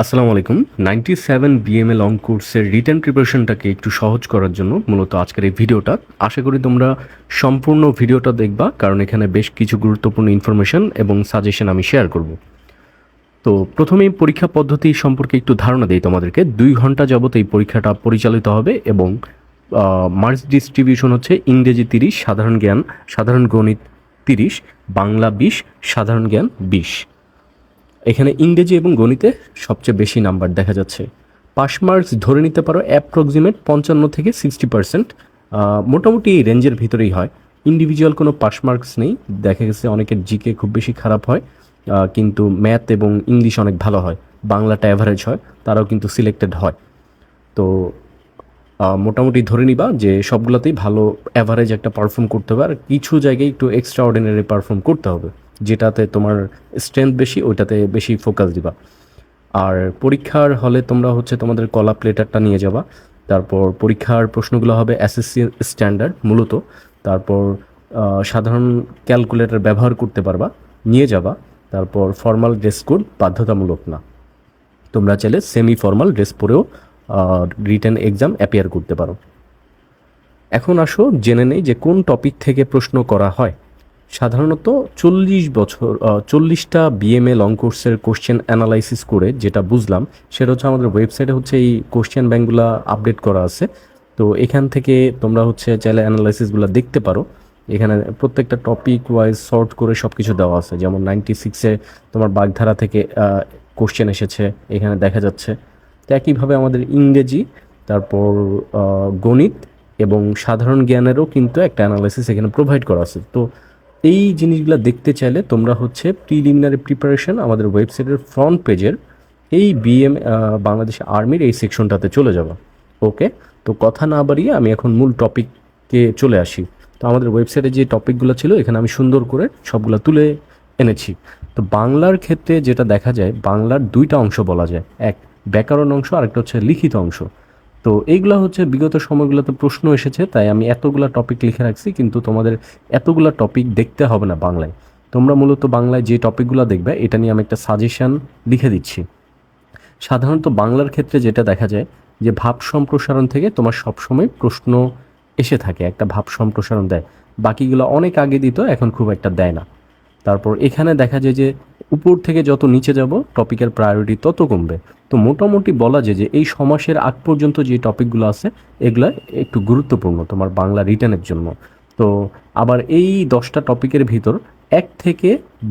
আসসালামু আলাইকুম। 97 BMA long কোর্সের রিটেন প্রিপারেশনটাকে একটু সহজ করার জন্য মূলত আজকের এই ভিডিওটা। আশা করি তোমরা সম্পূর্ণ ভিডিওটা দেখবা, কারণ এখানে বেশ কিছু গুরুত্বপূর্ণ ইনফরমেশন এবং সাজেশন আমি শেয়ার করব। তো প্রথমেই পরীক্ষা পদ্ধতি সম্পর্কে একটু ধারণা দিই তোমাদেরকে। 2 ঘন্টা যাবত এই পরীক্ষাটা পরিচালিত হবে এবং মার্কস ডিস্ট্রিবিউশন হচ্ছে ইংরেজি 30, সাধারণ জ্ঞান, সাধারণ গণিত 30, বাংলা 20, সাধারণ জ্ঞান 20। এখানে ইংরেজি এবং গণিতে সবচেয়ে বেশি নাম্বার দেখা যাচ্ছে। পাস মার্কস ধরে নিতে পারো অ্যাপ্রক্সিমেট 55 থেকে 60%। মোটামুটি এই রেঞ্জের ভিতরেই হয়। ইন্ডিভিজুয়াল কোনো পাস মার্কস নেই। দেখা গেছে অনেকের জিকে খুব বেশি খারাপ হয়, কিন্তু ম্যাথ এবং ইংলিশ অনেক ভালো হয়, বাংলাটা অ্যাভারেজ হয়, তারাও কিন্তু সিলেক্টেড হয়। তো মোটামুটি ধরে নিবা যে সবগুলোতেই ভালো অ্যাভারেজ একটা পারফর্ম করতে হবে, আর কিছু জায়গায় একটু এক্সট্রা অর্ডিনারি পারফর্ম করতে হবে, যেটাতে তোমার স্ট্রেংথ বেশি ওইটাতে বেশি ফোকাস দিবা। আর পরীক্ষার হলে তোমরা হচ্ছে তোমাদের কলা প্লেটারটা নিয়ে যাবা। তারপর পরীক্ষার প্রশ্নগুলো হবে এসএসসি স্ট্যান্ডার্ড মূলত। তারপর সাধারণ ক্যালকুলেটর ব্যবহার করতে পারবা, নিয়ে যাবা। তারপর ফর্মাল ড্রেস কোড বাধ্যতামূলক না, তোমরা চাইলে সেমি ফর্মাল ড্রেস পরেও রিটেন এক্সাম অ্যাপিয়ার করতে পারো। এখন আসো জেনে নেই যে কোন টপিক থেকে প্রশ্ন করা হয়। সাধারণত 40টা বিএমএ লং কোর্সের কোশ্চেন অ্যানালাইসিস করে যেটা বুঝলাম সেটা হচ্ছে আমাদের ওয়েবসাইটে হচ্ছে এই কোশ্চেন ব্যাঙ্কগুলো আপডেট করা আছে। তো এখান থেকে তোমরা হচ্ছে চাইলে অ্যানালাইসিসগুলো দেখতে পারো। এখানে প্রত্যেকটা টপিক ওয়াইজ সর্ট করে সব কিছু দেওয়া আছে। যেমন 96-এ তোমার বাগধারা থেকে কোশ্চেন এসেছে, এখানে দেখা যাচ্ছে। তো একইভাবে আমাদের ইংরেজি, তারপর গণিত এবং সাধারণ জ্ঞানেরও কিন্তু একটা অ্যানালাইসিস এখানে প্রোভাইড করা আছে। তো এই জিনিসগুলো দেখতে চাইলে তোমরা হচ্ছে প্রিলিমিনারি প্রিপারেশন আমাদের ওয়েবসাইটের ফ্রন্ট পেজের এই বিএম বাংলাদেশ আর্মির এই সেকশনটাতে চলে যাবা। ওকে, তো কথা না বাড়িয়ে আমি এখন মূল টপিককে চলে আসি। তো আমাদের ওয়েবসাইটে যে টপিকগুলো ছিল এখানে আমি সুন্দর করে সবগুলো তুলে এনেছি। তো বাংলার ক্ষেত্রে যেটা দেখা যায়, বাংলার 2টা অংশ বলা যায়, এক ব্যাকরণ অংশ, আরেকটা হচ্ছে লিখিত অংশ। তো এইগুলা হচ্ছে বিগত সময়গুলোতে প্রশ্ন এসেছে, তাই আমি এতগুলা টপিক লিখে রাখছি, কিন্তু তোমাদের এতগুলা টপিক দেখতে হবে না বাংলায়। তোমরা মূলত বাংলায় যে টপিকগুলো দেখবে এটা নিয়ে আমি একটা সাজেশন লিখে দিচ্ছি। সাধারণত বাংলার ক্ষেত্রে যেটা দেখা যায় যে ভাব সম্প্রসারণ থেকে তোমার সবসময় প্রশ্ন এসে থাকে, একটা ভাব সম্প্রসারণ দেয়। বাকিগুলো অনেক আগে দিত, এখন খুব একটা দেয় না। তারপর এখানে দেখা যায় যে উপর থেকে যত নিচে যাব টপিকের প্রায়োরিটি তত কমবে। তো মোটামুটি বলা যায় যে এই সমাসের আগ পর্যন্ত যে টপিকগুলো আছে এগুলা একটু গুরুত্বপূর্ণ তোমার বাংলা রিটেনের জন্য। তো আবার এই 10টা টপিকের ভিতর 1 থেকে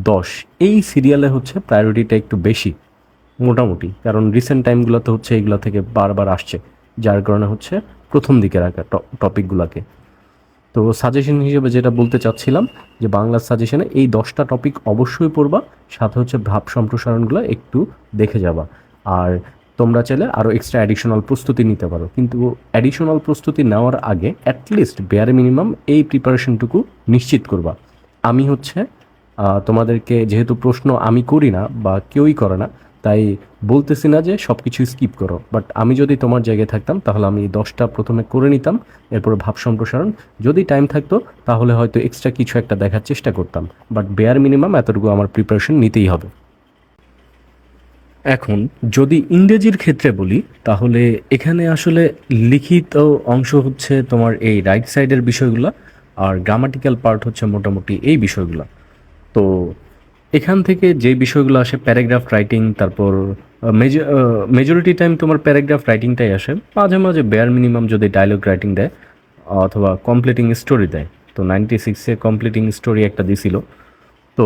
10 এই সিরিয়ালে হচ্ছে প্রায়োরিটিটা একটু বেশি মোটামুটি, কারণ রিসেন্ট টাইমগুলোতে হচ্ছে এগুলো থেকে বারবার আসছে, যার কারণে হচ্ছে প্রথম দিকে রাখা টপিকগুলোকে। তো সাজেশন হিসেবে যেটা বলতে চাচ্ছিলাম যে বাংলার সাজেশনে এই 10টা টপিক অবশ্যই পড়বা, সাথে হচ্ছে ভাব সম্প্রসারণগুলো একটু দেখে যাবা। আর তোমরা চাইলে আরও এক্সট্রা অ্যাডিশনাল প্রস্তুতি নিতে পারো, কিন্তু অ্যাডিশনাল প্রস্তুতি নেওয়ার আগে অ্যাটলিস্ট বেয়ার মিনিমাম এই প্রিপারেশনটুকু নিশ্চিত করবা। আমি হচ্ছে তোমাদেরকে, যেহেতু প্রশ্ন আমি করি না বা কেউই করে না, তাই বলতেছি না যে সব কিছু স্কিপ করো, বাট আমি যদি তোমার জায়গায় থাকতাম তাহলে আমি 10টা প্রথমে করে নিতাম, এরপর ভাব সম্প্রসারণ, যদি টাইম থাকতো তাহলে হয়তো এক্সট্রা কিছু একটা দেখার চেষ্টা করতাম, বাট বেয়ার মিনিমাম এতটুকু আমার প্রিপারেশন নিতেই হবে। এখন যদি ইংরেজির ক্ষেত্রে বলি, তাহলে এখানে আসলে লিখিত অংশ হচ্ছে তোমার এই রাইট সাইডের বিষয়গুলো, আর গ্রামাটিক্যাল পার্ট হচ্ছে মোটামুটি এই বিষয়গুলো। তো এখান থেকে যে বিষয়গুলো আসে প্যারাগ্রাফ রাইটিং, তারপর মেজরিটি টাইম তোমার প্যারাগ্রাফ রাইটিংটাই আসে, মাঝে মাঝে বেয়ার মিনিমাম যদি ডায়লগ রাইটিং দেয় অথবা কমপ্লিটিং স্টোরি দেয়। তো 96-এ কমপ্লিটিং স্টোরি একটা দিছিল। তো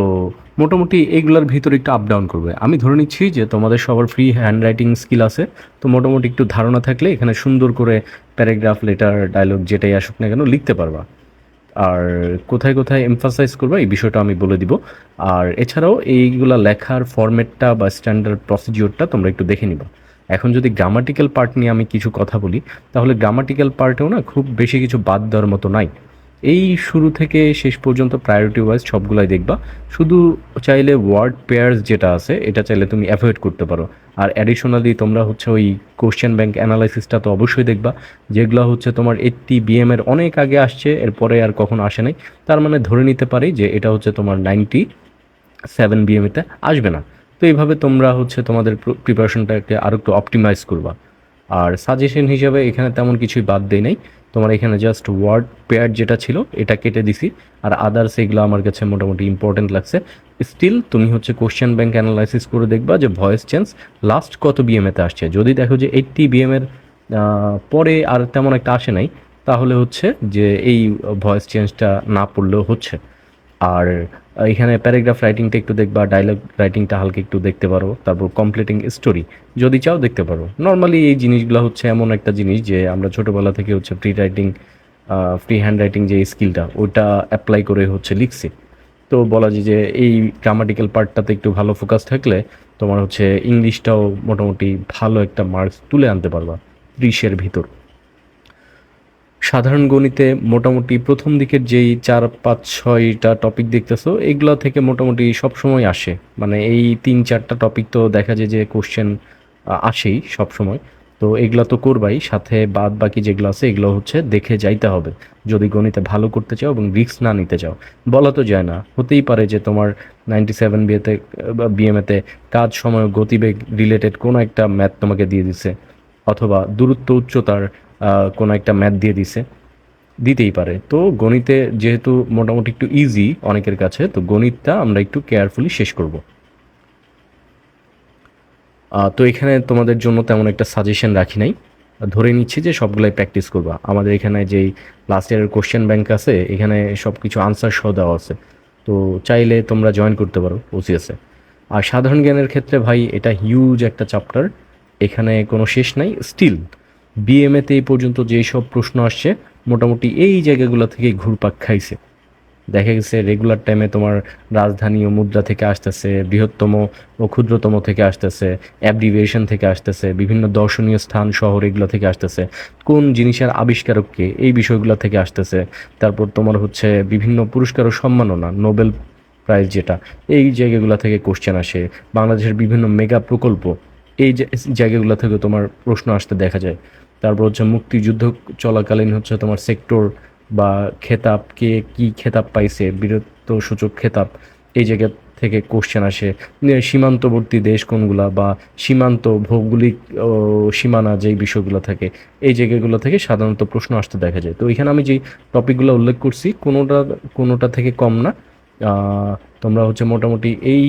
মোটামুটি এইগুলোর ভিতরে একটু আপ ডাউন করবে। আমি ধরে নিচ্ছি যে তোমাদের সবার ফ্রি হ্যান্ড রাইটিং স্কিল আছে, তো মোটামুটি একটু ধারণা থাকলে এখানে সুন্দর করে প্যারাগ্রাফ, লেটার, ডায়লগ যেটাই আসুক না কেন লিখতে পারবা। আর কোথায় কোথায় এমফাসাইজ করবা এই বিষয়টা আমি বলে দিব। আর এছাড়াও এইগুলা লেখার ফরম্যাটটা বা স্ট্যান্ডার্ড প্রসিডিওরটা তোমরা একটু দেখে নিবা। এখন যদি গ্রামাটিক্যাল পার্ট নিয়ে আমি কিছু কথা বলি, তাহলে গ্রামাটিক্যাল পার্টেও না খুব বেশি কিছু বাদ দেওয়ার মতো নাই। এই শুরু থেকে শেষ পর্যন্ত প্রায়োরিটি ওয়াইজ সবগুলাই দেখবা। শুধু চাইলে ওয়ার্ড পেয়ার্স যেটা আছে এটা চাইলে তুমি অ্যাভয়েড করতে পারো। আর অ্যাডিশনালি তোমরা হচ্ছে ওই কোশ্চেন ব্যাংক অ্যানালাইসিসটা তো অবশ্যই দেখবা, যেগুলো হচ্ছে তোমার 80 বিএম এর অনেক আগে আসছে, এরপরে আর কখনো আসে নাই। তার মানে ধরে নিতে পারি যে এটা হচ্ছে তোমার 97 বিএমএতে আসবে না। তো এইভাবে তোমরা হচ্ছে তোমাদের প্রিপারেশনটাকে আরও একটু অপটিমাইজ করবা। আর সাজেশন হিসাবে এখানে তেমন কিছুই বাদ দেই নাই, তোমার এখানে জাস্ট ওয়ার্ড পেয়ার যেটা ছিল এটা কেটে দিছি, আর আদার্স এগুলো আমার কাছে মোটামুটি ইম্পর্টেন্ট লাগছে। স্টিল তুমি হচ্ছে কোশ্চেন ব্যাংক অ্যানালাইসিস করে দেখবা যে ভয়েস চেঞ্জ লাস্ট কত বিএমএতে আসছে। যদি দেখো যে 80 বিএমের পরে আর তেমন একটা আসে নাই, তাহলে হচ্ছে যে এই ভয়েস চেঞ্জটা না পড়লেও হচ্ছে। আর এখানে প্যারাগ্রাফ রাইটিংটা একটু দেখবা, ডায়লগ রাইটিংটা হালকা একটু দেখতে পারো, তারপর কমপ্লিটিং স্টোরি যদি চাও দেখতে পারো। নর্মালি এই জিনিসগুলো হচ্ছে এমন একটা জিনিস যে আমরা ছোটোবেলা থেকে হচ্ছে ফ্রি হ্যান্ড রাইটিং যে স্কিলটা ওটা অ্যাপ্লাই করে হচ্ছে লিখছি। তো বলা যায় যে এই গ্রামাটিক্যাল পার্টটাতে একটু ভালো ফোকাস থাকলে তোমার হচ্ছে ইংলিশটাও মোটামুটি ভালো একটা মার্কস তুলে আনতে পারবা 30-এর ভিতর। সাধারণ গণিতে মোটামুটি প্রথম দিকের যেই 4-5-6টা টপিক দেখতেছো এগুলো থেকে মোটামুটি সবসময় আসে, মানে এই 3-4টা টপিক তো দেখা যায় যে কোশ্চেন আসেই সবসময়। তো এগুলো তো করবাই, সাথে বাদ বাকি যেগুলো আছে এগুলো হচ্ছে দেখে যাইতে হবে যদি গণিতে ভালো করতে চাও এবং রিস্ক না নিতে চাও। বলা তো যায় না, হতেই পারে যে তোমার 97 বিএমএতে কাজ সময় গতিবেগ রিলেটেড কোনো একটা ম্যাথ তোমাকে দিয়ে দিছে, অথবা দূরত্ব উচ্চতার কোনো একটা ম্যাথ দিয়ে দিতেই পারে। তো গণিতে যেহেতু মোটামুটি একটু ইজি অনেকের কাছে, তো গণিতটা আমরা একটু কেয়ারফুলি শেষ করব। তো এখানে তোমাদের জন্য তেমন একটা সাজেশন রাখি নাই, ধরে নিচ্ছি যে সবগুলাই প্র্যাকটিস করবা। আমাদের এখানে যেই লাস্ট ইয়ারের কোশ্চেন ব্যাংক আছে এখানে সব কিছু আনসার সহ দেওয়া আছে, তো চাইলে তোমরা জয়েন করতে পারো ওসিএসে। আর সাধারণ জ্ঞানের ক্ষেত্রে ভাই এটা হিউজ একটা চ্যাপ্টার, এখানে কোনো শেষ নাই। স্টিল বিএমএতে এই পর্যন্ত যেই সব প্রশ্ন আসছে মোটামুটি এই জায়গাগুলো থেকে ঘুরপাক খাইছে। দেখা গেছে রেগুলার টাইমে তোমার রাজধানী ও মুদ্রা থেকে আসতেছে, বৃহত্তম ও ক্ষুদ্রতম থেকে আসতেছে, অ্যাব্রিভিয়েশন থেকে আসতেছে, বিভিন্ন দর্শনীয় স্থান শহর এগুলো থেকে আসতেছে, কোন জিনিসের আবিষ্কারককে এই বিষয়গুলো থেকে আসতেছে। তারপর তোমার হচ্ছে বিভিন্ন পুরস্কার ও সম্মাননা, নোবেল প্রাইজ যেটা, এই জায়গাগুলো থেকে কোশ্চেন আসে। বাংলাদেশের বিভিন্ন মেগা প্রকল্প, এই জায়গাগুলো থেকে তোমার প্রশ্ন আসতে দেখা যায়। তারপর হচ্ছে মুক্তিযুদ্ধ চলাকালীন হচ্ছে তোমার সেক্টর বা খেতাব, কে কি খেতাব পাইছে, বীরত্ব সূচক খেতাব, এই জায়গা থেকে কোশ্চেন আসে। সীমান্তবর্তী দেশ কোনগুলা, বা সীমান্ত ভৌগোলিক সীমানা যেই বিষয়গুলো থাকে এই জায়গাগুলো থেকে সাধারণত প্রশ্ন আসতে দেখা যায়। তো এখানে আমি যেই টপিকগুলো উল্লেখ করছি কোনোটা কোনোটা থেকে কম না। আহ, তোমরা হচ্ছে মোটামুটি এই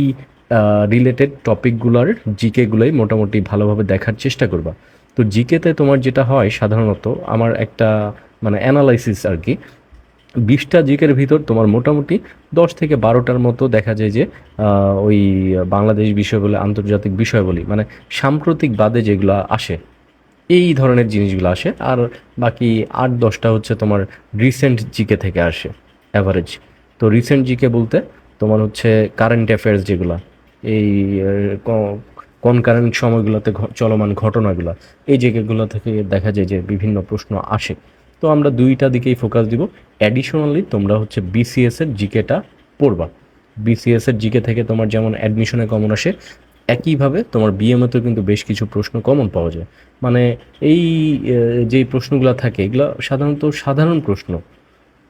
রিলেটেড টপিকগুলোর জিকেগুলোই মোটামুটি ভালোভাবে দেখার চেষ্টা করবা। তো জিকেতে তোমার যেটা হয় সাধারণত, আমার একটা মানে অ্যানালাইসিস আর কি, 20টা জিকের ভিতর তোমার মোটামুটি 10 থেকে 12টার মতো দেখা যায় যে ওই বাংলাদেশ বিষয় বলে, আন্তর্জাতিক বিষয় বলি, মানে সাম্প্রতিক বাদে যেগুলো আসে এই ধরনের জিনিসগুলো আসে। আর বাকি 8-10টা হচ্ছে তোমার রিসেন্ট জিকে থেকে আসে অ্যাভারেজ। তো রিসেন্ট জিকে বলতে তোমার হচ্ছে কারেন্ট অ্যাফেয়ার্স যেগুলো, এই কারেন্ট সময়গুলোতে চলমান ঘটনাগুলো, এই জায়গাগুলো থেকে দেখা যায় যে বিভিন্ন প্রশ্ন আসে। তো আমরা দুইটা দিকেই ফোকাস দিব। অ্যাডিশনালি তোমরা হচ্ছে বিসিএস এর জিকেটা পড়বা। বিসিএস এর জিকে থেকে তোমার যেমন অ্যাডমিশনে কমন আসে, একইভাবে তোমার বিএমএতেও কিন্তু বেশ কিছু প্রশ্ন কমন পাওয়া যায়। মানে এই যেই প্রশ্নগুলো থাকে এগুলো সাধারণত সাধারণ প্রশ্ন,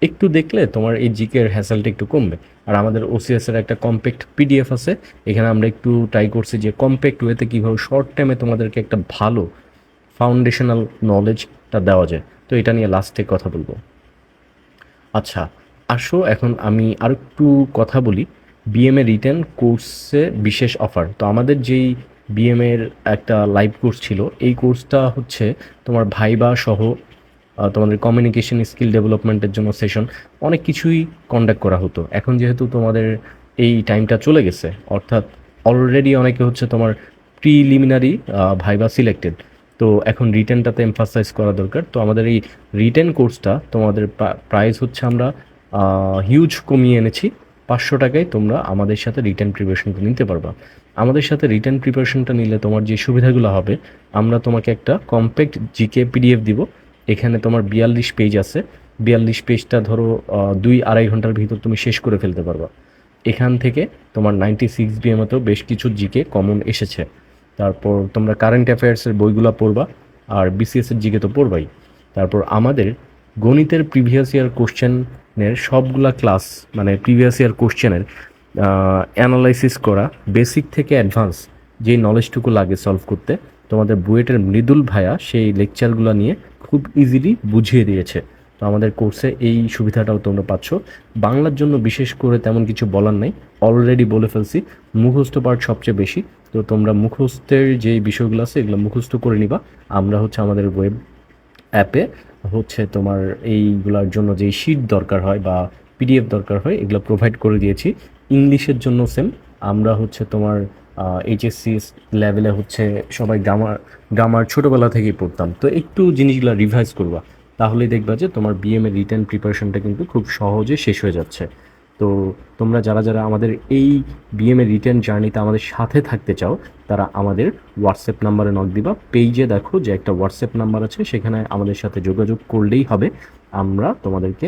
একটু দেখলে তোমার এই জিকের হ্যাসেলটা একটু কমবে। আর আমাদের ওসিএস এর একটা কম্প্যাক্ট পিডিএফ আছে, এখানে আমরা একটু ট্রাই করছি যে কম্প্যাক্ট ওয়েতে কীভাবে শর্ট টাইমে তোমাদেরকে একটা ভালো ফাউন্ডেশনাল নলেজটা দেওয়া যায়। তো এটা নিয়ে লাস্টে কথা বলবো। আচ্ছা, আসো এখন আমি আর একটু কথা বলি বিএমএ রিটেন কোর্সে বিশেষ অফার। তো আমাদের যেই বিএমএর একটা লাইভ কোর্স ছিল, এই কোর্সটা হচ্ছে তোমার ভাইবা সহ তোমাদের কমিউনিকেশন স্কিল ডেভেলপমেন্টের জন্য সেশন অনেক কিছুই কন্ডাক্ট করা হতো। এখন যেহেতু তোমাদের এই টাইমটা চলে গেছে, অর্থাৎ অলরেডি অনেকে হচ্ছে তোমার প্রিলিমিনারি ভাইবা সিলেক্টেড, তো এখন রিটেনটাতে এমফাসাইজ করা দরকার। তো আমাদের এই রিটেন কোর্সটা তোমাদের প্রাইস হচ্ছে আমরা হিউজ কমিয়ে এনেছি। 500 টাকায় তোমরা আমাদের সাথে রিটেন প্রিপারেশনটা নিতে পারবা। আমাদের সাথে রিটেন প্রিপারেশনটা নিলে তোমার যে সুবিধাগুলো হবে, আমরা তোমাকে একটা কম্প্যাক্ট জিকে পিডিএফ দিব। এখানে তোমার 42 পেজ আছে, 42 পেজটা ধরো 2-2.5 ঘন্টার ভিতর তুমি শেষ করে ফেলতে পারবা। এখান থেকে তোমার 96 বিএমএতেও বেশ কিছু জিকে কমন এসেছে। তারপর তোমরা কারেন্ট অ্যাফেয়ার্সের বইগুলো পড়বা, আর বিসিএসের জিকে তো পড়বাই। তারপর আমাদের গণিতের প্রিভিয়াস ইয়ার কোশ্চেনের সবগুলা ক্লাস, মানে প্রিভিয়াস ইয়ার কোশ্চেনের অ্যানালাইসিস করা, বেসিক থেকে অ্যাডভান্স যেই নলেজটুকু লাগে সলভ করতে, তোমাদের বুয়েটের মৃদুল ভাইয়া সেই লেকচারগুলো নিয়ে খুব ইজিলি বুঝিয়ে দিয়েছে। তো আমাদের কোর্সে এই সুবিধাটাও তোমরা পাচ্ছ। বাংলার জন্য বিশেষ করে তেমন কিছু বলার নাই, অলরেডি বলে ফেলছি। মুখস্থ পার্ট সবচেয়ে বেশি, তো তোমরা মুখস্থের যেই বিষয়গুলো আছে এগুলো মুখস্থ করে নিবা। আমরা হচ্ছে আমাদের ওয়েব অ্যাপে হচ্ছে তোমার এইগুলোর জন্য যেই শিট দরকার হয় বা পিডিএফ দরকার হয় এগুলো প্রোভাইড করে দিয়েছি। ইংলিশের জন্য সেম, আমরা হচ্ছে তোমার এইচএসসি লেভেলে হচ্ছে সবাই গ্রামার গ্রামার ছোটোবেলা থেকেই পড়তাম, তো একটু জিনিসগুলো রিভাইজ করবা, তাহলেই দেখবা যে তোমার বিএমএ রিটেন প্রিপারেশনটা কিন্তু খুব সহজে শেষ হয়ে যাচ্ছে। তো তোমরা যারা যারা আমাদের এই বিএমএ রিটেন জার্নিতে আমাদের সাথে থাকতে চাও, তারা আমাদের হোয়াটসঅ্যাপ নাম্বারে নক দিবা। পেজে দেখো যে একটা হোয়াটসঅ্যাপ নাম্বার আছে, সেখানে আমাদের সাথে যোগাযোগ করলেই হবে। আমরা তোমাদেরকে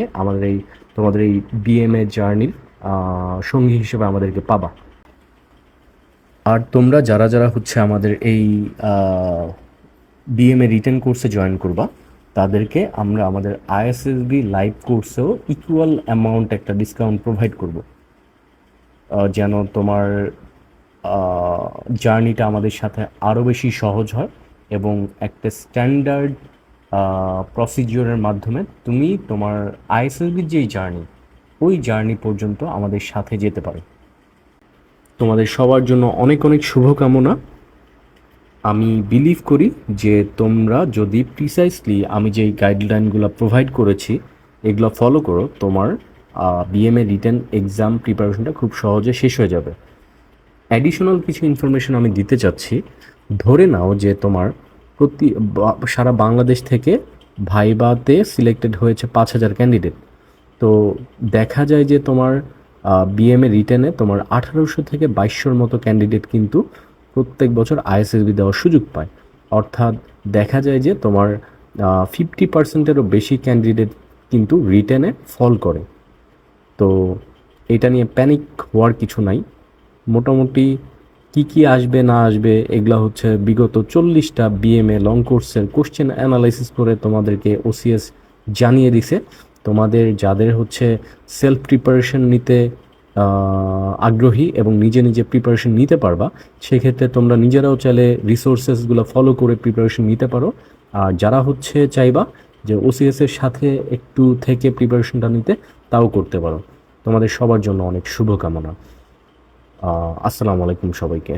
তোমাদের এই বিএমএ জার্নির সঙ্গী হিসেবে আমাদেরকে পাবা। আর তোমরা যারা যারা হচ্ছে আমাদের এই বিএমএ রিটেন কোর্সে জয়েন করবা, তাদেরকে আমরা আমাদের আইএসএসবি লাইভ কোর্সেও ইকুয়াল অ্যামাউন্ট একটা ডিসকাউন্ট প্রোভাইড করব, যেন তোমার জার্নিটা আমাদের সাথে আরও বেশি সহজ হয় এবং একটা স্ট্যান্ডার্ড প্রসিজিওরের মাধ্যমে তুমি তোমার আইএসএসবির যেই জার্নি, ওই জার্নি পর্যন্ত আমাদের সাথে যেতে পারো। তোমাদের সবার জন্য অনেক অনেক শুভকামনা। আমি বিলিভ করি যে তোমরা যদি প্রিসাইসলি আমি যেই গাইডলাইনগুলো প্রোভাইড করেছি এগুলো ফলো করো, তোমার বিএমএ রিটেন এক্সাম প্রিপারেশনটা খুব সহজে শেষ হয়ে যাবে। অ্যাডিশনাল কিছু ইনফরমেশন আমি দিতে চাচ্ছি। ধরে নাও যে তোমার সারা বাংলাদেশ থেকে ভাইবাতে সিলেক্টেড হয়েছে 5,000 ক্যান্ডিডেট। তো দেখা যায় যে তোমার বিএমএ রিটেনে তোমার 1800 থেকে 2200-র মতো ক্যান্ডিডেট কিন্তু প্রত্যেক বছর আইএসএসবি দেওয়ার সুযোগ পায়। অর্থাৎ দেখা যায় যে তোমার 50%-এরও বেশি ক্যান্ডিডেট কিন্তু রিটেনে ফল করে। তো এটা নিয়ে প্যানিক হওয়ার কিছু নাই। মোটামুটি কি আসবে না আসবে এগুলা হচ্ছে বিগত 40টা বিএমএ লং কোর্সের কোশ্চেন অ্যানালাইসিস করে তোমাদেরকে ওসিএস জানিয়ে দিছে। তোমাদের যাদের হচ্ছে সেলফ প্রিপারেশন নিতে আগ্রহী এবং নিজে নিজে প্রিপারেশন নিতে পারবা, সেক্ষেত্রে তোমরা নিজেরাও চাইলে রিসোর্সেসগুলো ফলো করে প্রিপারেশন নিতে পারো। আর যারা হচ্ছে চাইবা যে ওসিএসের সাথে একটু থেকে প্রিপারেশনটা নিতে, তাও করতে পারো। তোমাদের সবার জন্য অনেক শুভকামনা। আসসালামু আলাইকুম সবাইকে।